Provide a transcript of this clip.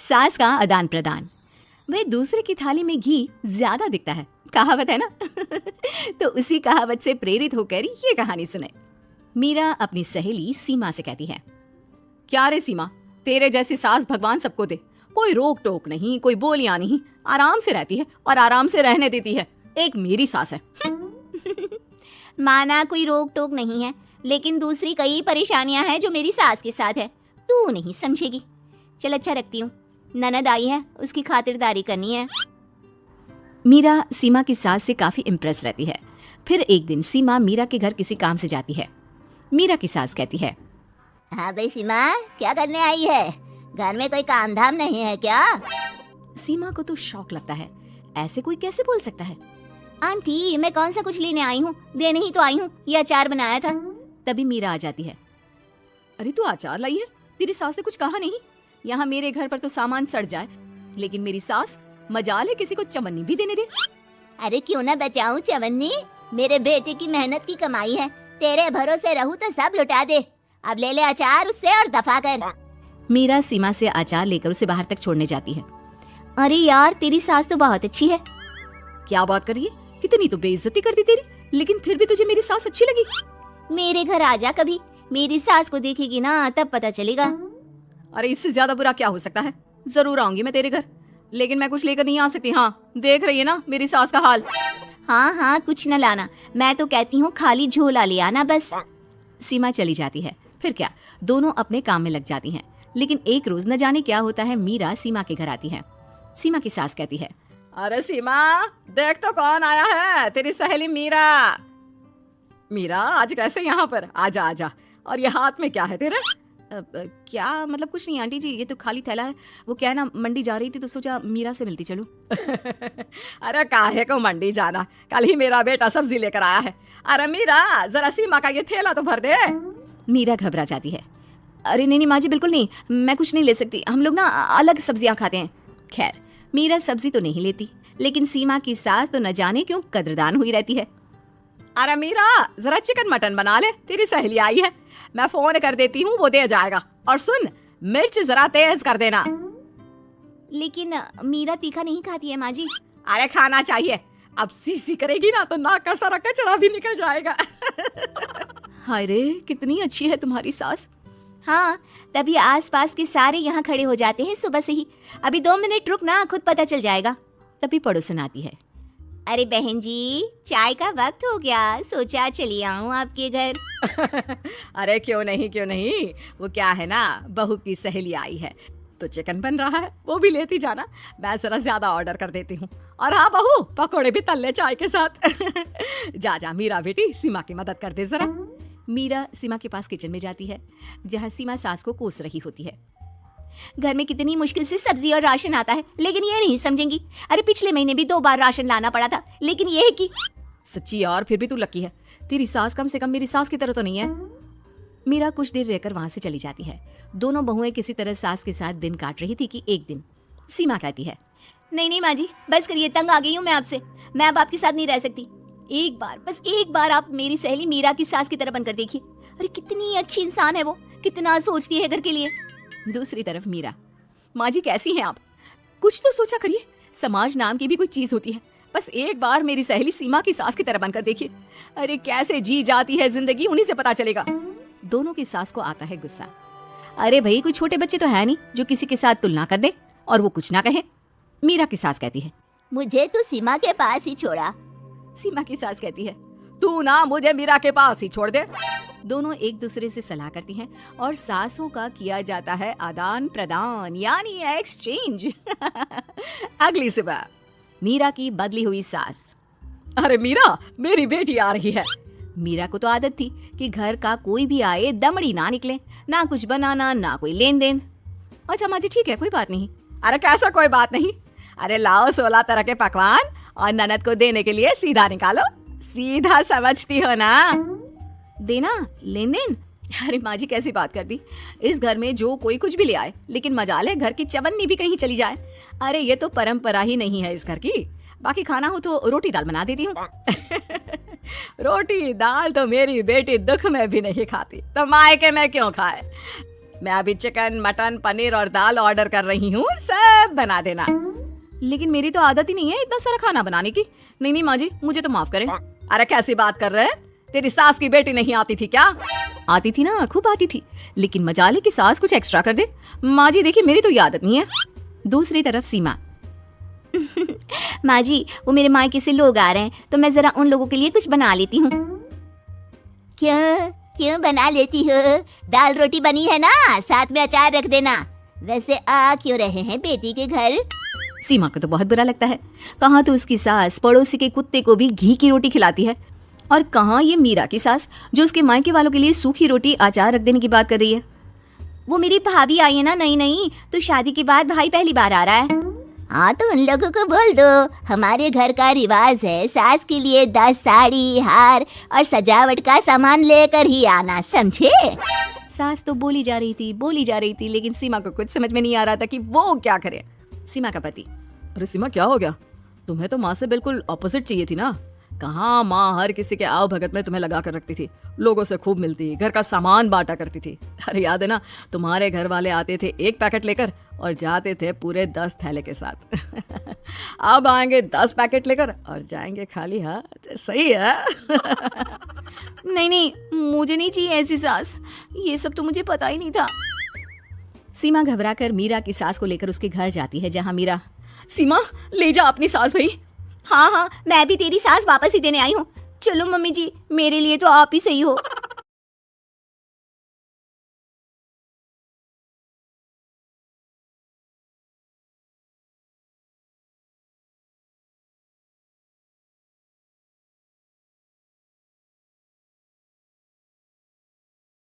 सास का आदान प्रदान। वह दूसरे की थाली में घी ज्यादा दिखता है, कहावत है ना। तो उसी कहावत से प्रेरित होकर ये कहानी सुने। मीरा अपनी सहेली सीमा से कहती है, क्या रे सीमा, तेरे जैसी सास भगवान सबको दे। कोई रोक टोक नहीं, कोई बोलियां नहीं, आराम से रहती है और आराम से रहने देती है। एक मेरी सास है। माना कोई रोक टोक नहीं है, लेकिन दूसरी कई परेशानियां हैं जो मेरी सास के साथ है, तू नहीं समझेगी। चल अच्छा रखती हूँ, ननद आई है, उसकी खातिरदारी करनी है। मीरा सीमा की सास से काफी इम्प्रेस रहती है। फिर एक दिन सीमा मीरा के घर किसी काम से जाती है। मीरा की सास कहती है, हाँ भाई सीमा, क्या करने आई है? घर में कोई काम धाम नहीं है क्या? सीमा को तो शौक लगता है, ऐसे कोई कैसे बोल सकता है। आंटी, मैं कौन सा कुछ लेने आई हूँ, देने ही तो आई हूँ। ये अचार बनाया था। तभी मीरा आ जाती है। अरे तू अचार लाई है? तेरी सास ने कुछ कहा नहीं? यहाँ मेरे घर पर तो सामान सड़ जाए, लेकिन मेरी सास मजाल है किसी को चवन्नी भी देने दे। अरे क्यों ना बचाऊं चवन्नी, मेरे बेटे की मेहनत की कमाई है। तेरे भरोसे रहूं तो सब लुटा दे। अब ले ले अचार उससे और दफा कर। मीरा सीमा से अचार लेकर उसे बाहर तक छोड़ने जाती है। अरे यार, तेरी सास तो बहुत अच्छी है। क्या बात कर रही है? कितनी तो बेइज्जती कर दी तेरी, लेकिन फिर भी तुझे मेरी सास अच्छी लगी। मेरे घर आ जा कभी, मेरी सास को देखेगी ना तब पता चलेगा। अरे इससे ज्यादा बुरा क्या हो सकता है। जरूर आऊंगी मैं तेरे घर, लेकिन मैं कुछ लेकर नहीं आ सकती। हाँ, देख रही है ना मेरी सास का हाल। हाँ हाँ, कुछ न लाना, मैं तो कहती हूँ खाली झोला ले आना बस। सीमा चली जाती है। फिर क्या, दोनों अपने काम में लग जाती हैं। लेकिन एक रोज न जाने क्या होता है, मीरा सीमा के घर आती है। सीमा की सास कहती है, अरे सीमा, देख तो कौन आया है, तेरी सहेली मीरा। मीरा, आज कैसे यहाँ पर? आजा आजा। और ये हाथ में क्या है तेरे? क्या मतलब? कुछ नहीं आंटी जी, ये तो खाली थैला है। वो क्या है ना, मंडी जा रही थी तो सोचा मीरा से मिलती चलूं। अरे काहे को मंडी जाना, कल ही मेरा बेटा सब्जी लेकर आया है। अरे मीरा, जरा सीमा का ये थैला तो भर दे। मीरा घबरा जाती है। अरे नहीं नहीं माँ जी, बिल्कुल नहीं, मैं कुछ नहीं ले सकती। हम लोग ना अलग सब्जियां खाते हैं। खैर, मीरा सब्जी तो नहीं लेती, लेकिन सीमा की सास तो न जाने क्यों कद्रदान हुई रहती है। अरे मीरा, जरा चिकन मटन बना ले, तेरी सहेली आई है। मैं फोन कर देती हूँ, वो दे जाएगा। और सुन, मिर्च जरा तेज कर देना। लेकिन मीरा तीखा नहीं खाती है माँ जी। अरे खाना चाहिए, अब सीसी करेगी ना तो नाक का सारा कचरा भी निकल जाएगा। हाय रे, कितनी अच्छी है तुम्हारी सास। हाँ, तभी आसपास के सारे यहाँ खड़े हो जाते हैं सुबह से ही। अभी 2 मिनट रुक ना, खुद पता चल जाएगा। तभी पड़ोसन आती है। अरे बहन जी, चाय का वक्त हो गया, सोचा चली आऊं आपके घर। अरे क्यों नहीं क्यों नहीं, वो क्या है ना, बहू की सहेली आई है तो चिकन बन रहा है, वो भी लेती जाना। मैं जरा ज्यादा ऑर्डर कर देती हूँ। और हाँ बहू, पकोड़े भी तल ले चाय के साथ। जा जा मीरा बेटी, सीमा की मदद कर दे जरा। मीरा सीमा के पास किचन में जाती है, जहाँ सीमा सास को कोस रही होती है। घर में कितनी मुश्किल से सब्जी और राशन आता है, लेकिन ये नहीं समझेंगी। अरे पिछले महीने भी 2 बार राशन लाना पड़ा था, लेकिन ये है कि सच्ची यार, फिर भी तू लकी है, तेरी सास कम से कम मेरी सास की तरह तो नहीं है। मीरा कुछ देर रहकर वहां से चली जाती है। दोनों बहुएं किसी तरह सास के साथ दिन काट रही थी कि एक दिन सीमा कहती है, नहीं नहीं माँ जी, बस करिए, तंग आ गई हूँ मैं आपसे। मैं अब आपके साथ नहीं रह सकती। एक बार, बस एक बार आप मेरी सहेली मीरा की सास की तरह बनकर देखिए। अरे कितनी अच्छी इंसान है वो, कितना सोचती है घर के लिए। दूसरी तरफ मीरा, माँ जी कैसी हैं आप? कुछ तो सोचा करिए, समाज नाम की भी कोई चीज होती है। बस एक बार मेरी सहेली सीमा की सास की तरह बनकर देखिए। अरे कैसे जी जाती है जिंदगी, उन्हीं से पता चलेगा। दोनों की सास को आता है गुस्सा। अरे भाई, कोई छोटे बच्चे तो है नहीं जो किसी के साथ तुलना कर दे और वो कुछ ना कहे। मीरा की सास कहती है, मुझे तो सीमा के पास ही छोड़ा। सीमा की सास कहती है, तू ना मुझे मीरा के पास ही छोड़ दे। दोनों एक दूसरे से सलाह करती हैं और सासों का किया जाता है आदान प्रदान, यानी एक्सचेंज। अगली सुबह मीरा की बदली हुई सास, अरे मीरा, मेरी बेटी आ रही है। मीरा को तो आदत थी कि घर का कोई भी आए दमड़ी ना निकले, ना कुछ बनाना ना कोई लेन देन। अच्छा माँ जी ठीक है, कोई बात नहीं। अरे कैसा कोई बात नहीं, अरे लाओ 16 तरह के पकवान और ननद को देने के लिए सीधा निकालो। सीधा समझती हो ना, देना लेन देन। अरे माँ जी कैसी बात कर दी, इस घर में जो कोई कुछ भी ले आए, लेकिन मजाल है घर की चवन्नी भी कहीं चली जाए। अरे ये तो परंपरा ही नहीं है इस घर की। बाकी खाना हो तो रोटी दाल बना देती हूँ। रोटी दाल तो मेरी बेटी दुख में भी नहीं खाती, तो मायके में क्यों खाए। मैं अभी चिकन, मटन, पनीर और दाल ऑर्डर कर रही हूँ, सब बना देना। लेकिन मेरी तो आदत ही नहीं है इतना सारा खाना बनाने की। नहीं नहीं माँ जी, मुझे तो माफ करें। अरे कैसी बात कर रहे हैं? तेरी सास की बेटी नहीं आती थी क्या? आती थी ना, खूब आती थी, लेकिन मजाले की सास कुछ एक्स्ट्रा कर दे। माँ जी देखिए, मेरी तो ये आदत नहीं है। दूसरी तरफ सीमा, माँ जी वो मेरे मायके से लोग आ रहे हैं तो मैं जरा उन लोगों के लिए कुछ बना लेती हूँ। क्यों क्यों बना लेती हो? दाल रोटी बनी है ना, साथ में अचार रख देना। वैसे आ क्यों रहे हैं बेटी के घर? सीमा को तो बहुत बुरा लगता है। कहाँ तो उसकी सास पड़ोसी के कुत्ते को भी घी की रोटी खिलाती है, और कहाँ ये मीरा की सास जो उसके मायके वालों के लिए सूखी रोटी अचार रख देने की बात कर रही है। वो मेरी भाभी आई है ना, नई तो शादी के बाद भाई पहली बार आ रहा है। हाँ तो उन लोगों को बोल दो, हमारे घर का रिवाज है सास के लिए 10 साड़ी, हार और सजावट का सामान लेकर ही आना, समझे? सास तो बोली जा रही थी, लेकिन सीमा को कुछ समझ में नहीं आ रहा था कि वो क्या करे। सीमा का पति, अरे सीमा क्या हो गया? तुम्हें तो माँ से बिल्कुल ऑपोजिट चाहिए थी ना। कहाँ माँ हर किसी के आव भगत में तुम्हें लगा कर रखती थी, लोगों से खूब मिलती, घर का सामान बांटा करती थी। अरे याद है ना, तुम्हारे घर वाले आते थे 1 पैकेट लेकर और जाते थे पूरे 10 थैले के साथ। अब आएंगे 10 पैकेट लेकर और जाएंगे खाली हाथ। सही है। नहीं मुझे नहीं चाहिए ऐसी सास, ये सब तो मुझे पता ही नहीं था। सीमा घबराकर मीरा की सास को लेकर उसके घर जाती है, जहाँ मीरा, सीमा ले जा अपनी सास भाई। हाँ मैं भी तेरी सास वापस ही देने आई हूँ। चलो मम्मी जी, मेरे लिए तो आप ही सही हो।